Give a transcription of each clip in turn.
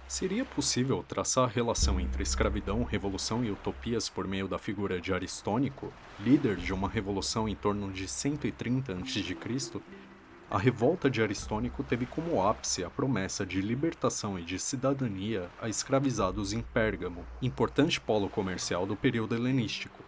Seria possível traçar a relação entre escravidão, revolução e utopias por meio da figura de Aristônico, líder de uma revolução em torno de 130 a.C.? A revolta de Aristônico teve como ápice a promessa de libertação e de cidadania a escravizados em Pérgamo, importante polo comercial do período helenístico.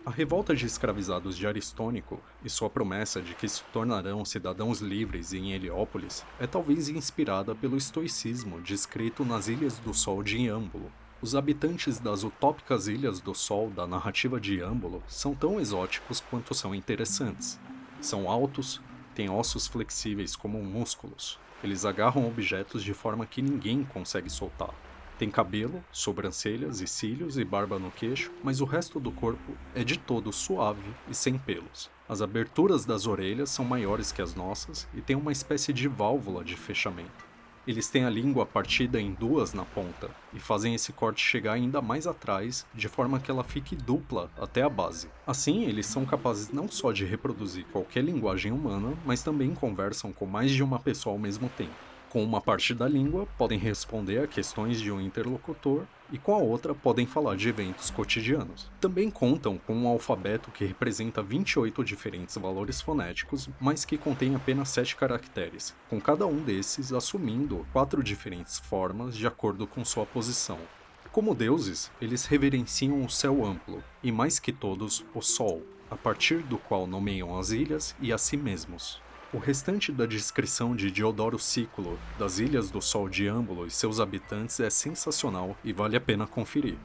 A revolta de escravizados de Aristônico e sua promessa de que se tornarão cidadãos livres em Heliópolis é talvez inspirada pelo estoicismo descrito nas Ilhas do Sol de Iâmbulo. Os habitantes das utópicas Ilhas do Sol da narrativa de Iâmbulo são tão exóticos quanto são interessantes. São altos, têm ossos flexíveis como músculos. Eles agarram objetos de forma que ninguém consegue soltar. Tem cabelo, sobrancelhas e cílios e barba no queixo, mas o resto do corpo é de todo suave e sem pelos. As aberturas das orelhas são maiores que as nossas e têm uma espécie de válvula de fechamento. Eles têm a língua partida em duas na ponta e fazem esse corte chegar ainda mais atrás, de forma que ela fique dupla até a base. Assim, eles são capazes não só de reproduzir qualquer linguagem humana, mas também conversam com mais de uma pessoa ao mesmo tempo. Com uma parte da língua, podem responder a questões de um interlocutor e com a outra podem falar de eventos cotidianos. Também contam com um alfabeto que representa 28 diferentes valores fonéticos, mas que contém apenas 7 caracteres, com cada um desses assumindo 4 diferentes formas de acordo com sua posição. Como deuses, eles reverenciam o céu amplo, e mais que todos, o Sol, a partir do qual nomeiam as ilhas e a si mesmos. O restante da descrição de Diodoro Sículo, das Ilhas do Sol de Iâmbulo e seus habitantes é sensacional e vale a pena conferir.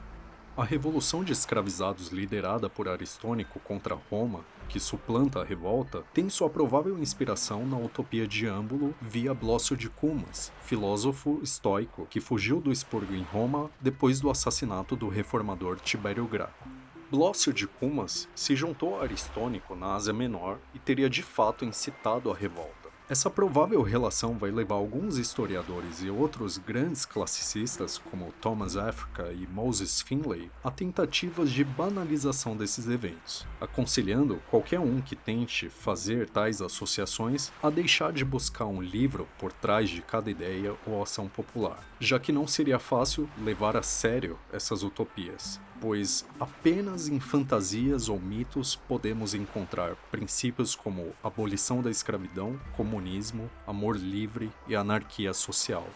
A revolução de escravizados liderada por Aristônico contra Roma, que suplanta a revolta, tem sua provável inspiração na utopia de Iâmbulo via Blócio de Cumas, filósofo estoico que fugiu do expurgo em Roma depois do assassinato do reformador Tibério Graco. Blócio de Cumas se juntou a Aristônico na Ásia Menor e teria de fato incitado a revolta. Essa provável relação vai levar alguns historiadores e outros grandes classicistas, como Thomas Africa e Moses Finlay, a tentativas de banalização desses eventos, aconselhando qualquer um que tente fazer tais associações a deixar de buscar um livro por trás de cada ideia ou ação popular, já que não seria fácil levar a sério essas utopias, pois apenas em fantasias ou mitos podemos encontrar princípios como abolição da escravidão, comunismo, amor livre e anarquia social.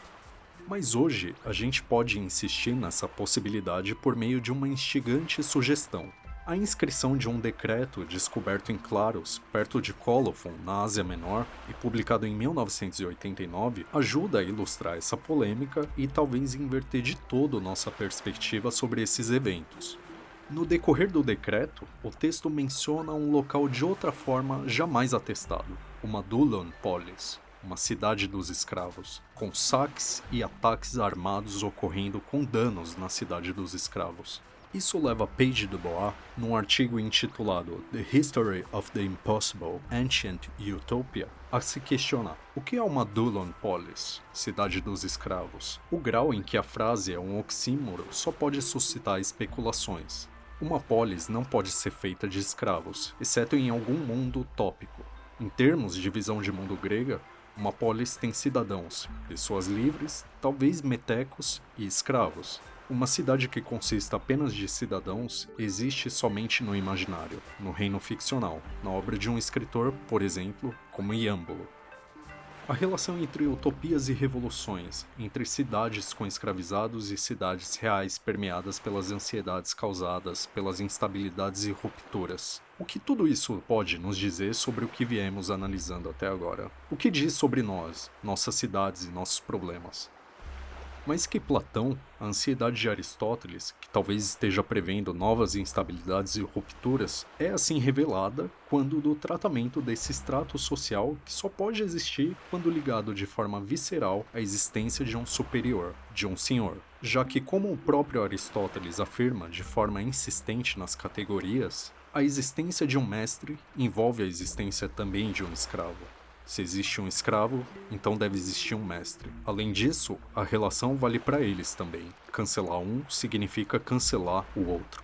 Mas hoje a gente pode insistir nessa possibilidade por meio de uma instigante sugestão. A inscrição de um decreto descoberto em Claros, perto de Colophon, na Ásia Menor, e publicado em 1989, ajuda a ilustrar essa polêmica e talvez inverter de todo nossa perspectiva sobre esses eventos. No decorrer do decreto, o texto menciona um local de outra forma jamais atestado, uma Dulon Polis, uma cidade dos escravos, com saques e ataques armados ocorrendo com danos na cidade dos escravos. Isso leva Page Dubois, num artigo intitulado The History of the Impossible Ancient Utopia, a se questionar: o que é uma Dulon Polis, cidade dos escravos? O grau em que a frase é um oxímoro só pode suscitar especulações. Uma polis não pode ser feita de escravos, exceto em algum mundo utópico. Em termos de visão de mundo grega, uma polis tem cidadãos, pessoas livres, talvez metecos e escravos. Uma cidade que consista apenas de cidadãos existe somente no imaginário, no reino ficcional, na obra de um escritor, por exemplo, como Iâmbulo. A relação entre utopias e revoluções, entre cidades com escravizados e cidades reais permeadas pelas ansiedades causadas pelas instabilidades e rupturas. O que tudo isso pode nos dizer sobre o que viemos analisando até agora? O que diz sobre nós, nossas cidades e nossos problemas? Mas que Platão, a ansiedade de Aristóteles, que talvez esteja prevendo novas instabilidades e rupturas, é assim revelada quando do tratamento desse extrato social que só pode existir quando ligado de forma visceral à existência de um superior, de um senhor. Já que, como o próprio Aristóteles afirma de forma insistente nas categorias, a existência de um mestre envolve a existência também de um escravo. Se existe um escravo, então deve existir um mestre. Além disso, a relação vale para eles também. Cancelar um significa cancelar o outro.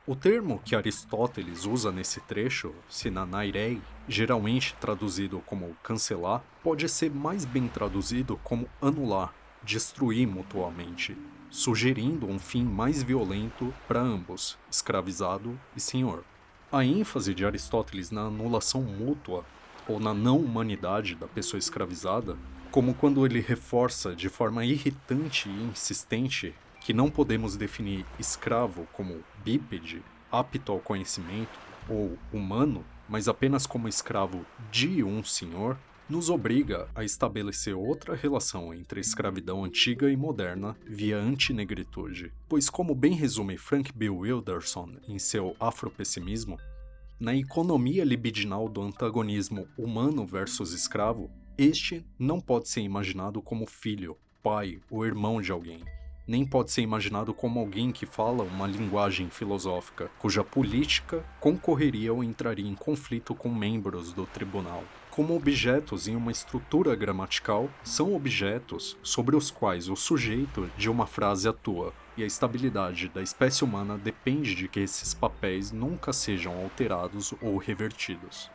O termo que Aristóteles usa nesse trecho, sinanairei, geralmente traduzido como cancelar, pode ser mais bem traduzido como anular, destruir mutuamente, sugerindo um fim mais violento para ambos, escravizado e senhor. A ênfase de Aristóteles na anulação mútua ou na não-humanidade da pessoa escravizada, como quando ele reforça de forma irritante e insistente que não podemos definir escravo como bípede, apto ao conhecimento, ou humano, mas apenas como escravo de um senhor, nos obriga a estabelecer outra relação entre a escravidão antiga e moderna via antinegritude. Pois, como bem resume Frank B. Wilderson em seu Afropessimismo, na economia libidinal do antagonismo humano versus escravo, este não pode ser imaginado como filho, pai ou irmão de alguém, nem pode ser imaginado como alguém que fala uma linguagem filosófica, cuja política concorreria ou entraria em conflito com membros do tribunal. Como objetos em uma estrutura gramatical, são objetos sobre os quais o sujeito de uma frase atua, e a estabilidade da espécie humana depende de que esses papéis nunca sejam alterados ou revertidos.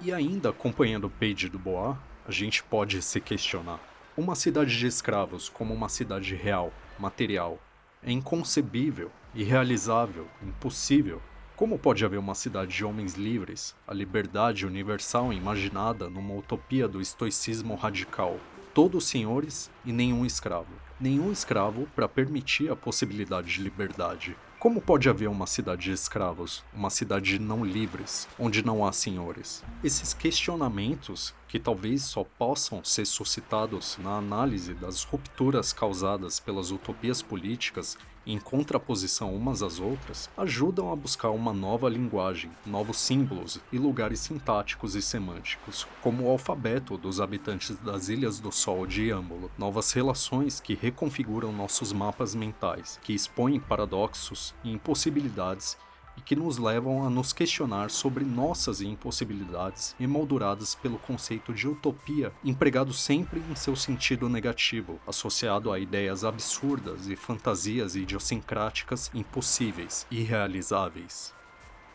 E ainda acompanhando Page du Bois, a gente pode se questionar. Uma cidade de escravos como uma cidade real, material, é inconcebível, irrealizável, impossível. Como pode haver uma cidade de homens livres, a liberdade universal imaginada numa utopia do estoicismo radical? Todos senhores e nenhum escravo. Nenhum escravo para permitir a possibilidade de liberdade. Como pode haver uma cidade de escravos, uma cidade de não livres, onde não há senhores? Esses questionamentos, que talvez só possam ser suscitados na análise das rupturas causadas pelas utopias políticas em contraposição umas às outras, ajudam a buscar uma nova linguagem, novos símbolos e lugares sintáticos e semânticos, como o alfabeto dos habitantes das Ilhas do Sol de Iâmbolo, novas relações que reconfiguram nossos mapas mentais, que expõem paradoxos e impossibilidades e que nos levam a nos questionar sobre nossas impossibilidades emolduradas pelo conceito de utopia, empregado sempre em seu sentido negativo, associado a ideias absurdas e fantasias idiosincráticas impossíveis, irrealizáveis.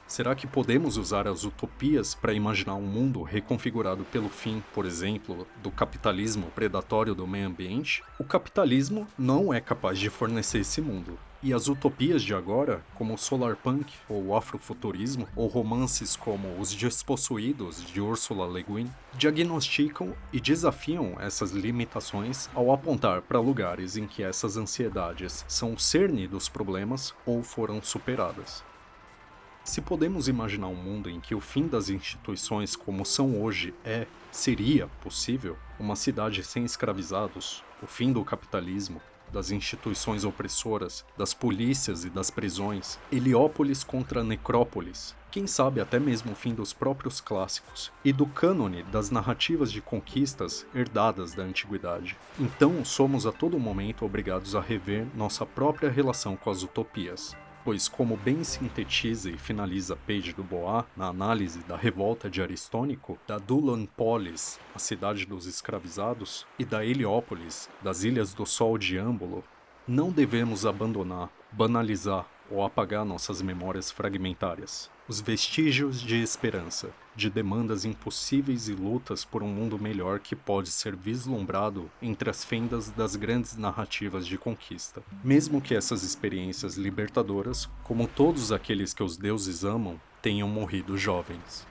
Será que podemos usar as utopias para imaginar um mundo reconfigurado pelo fim, por exemplo, do capitalismo predatório do meio ambiente? O capitalismo não é capaz de fornecer esse mundo. E as utopias de agora, como o solarpunk ou o afrofuturismo, ou romances como Os Despossuídos, de Ursula Le Guin, diagnosticam e desafiam essas limitações ao apontar para lugares em que essas ansiedades são o cerne dos problemas ou foram superadas. Se podemos imaginar um mundo em que o fim das instituições como são hoje seria possível, uma cidade sem escravizados, o fim do capitalismo, das instituições opressoras, das polícias e das prisões, Heliópolis contra Necrópolis, quem sabe até mesmo o fim dos próprios clássicos e do cânone das narrativas de conquistas herdadas da antiguidade. Então somos a todo momento obrigados a rever nossa própria relação com as utopias. Pois, como bem sintetiza e finaliza Page du Bois na análise da revolta de Aristônico, da Dulon Polis, a cidade dos escravizados, e da Heliópolis, das Ilhas do Sol de Iâmbolo, não devemos abandonar, banalizar ou apagar nossas memórias fragmentárias. Os vestígios de esperança, de demandas impossíveis e lutas por um mundo melhor que pode ser vislumbrado entre as fendas das grandes narrativas de conquista. Mesmo que essas experiências libertadoras, como todos aqueles que os deuses amam, tenham morrido jovens.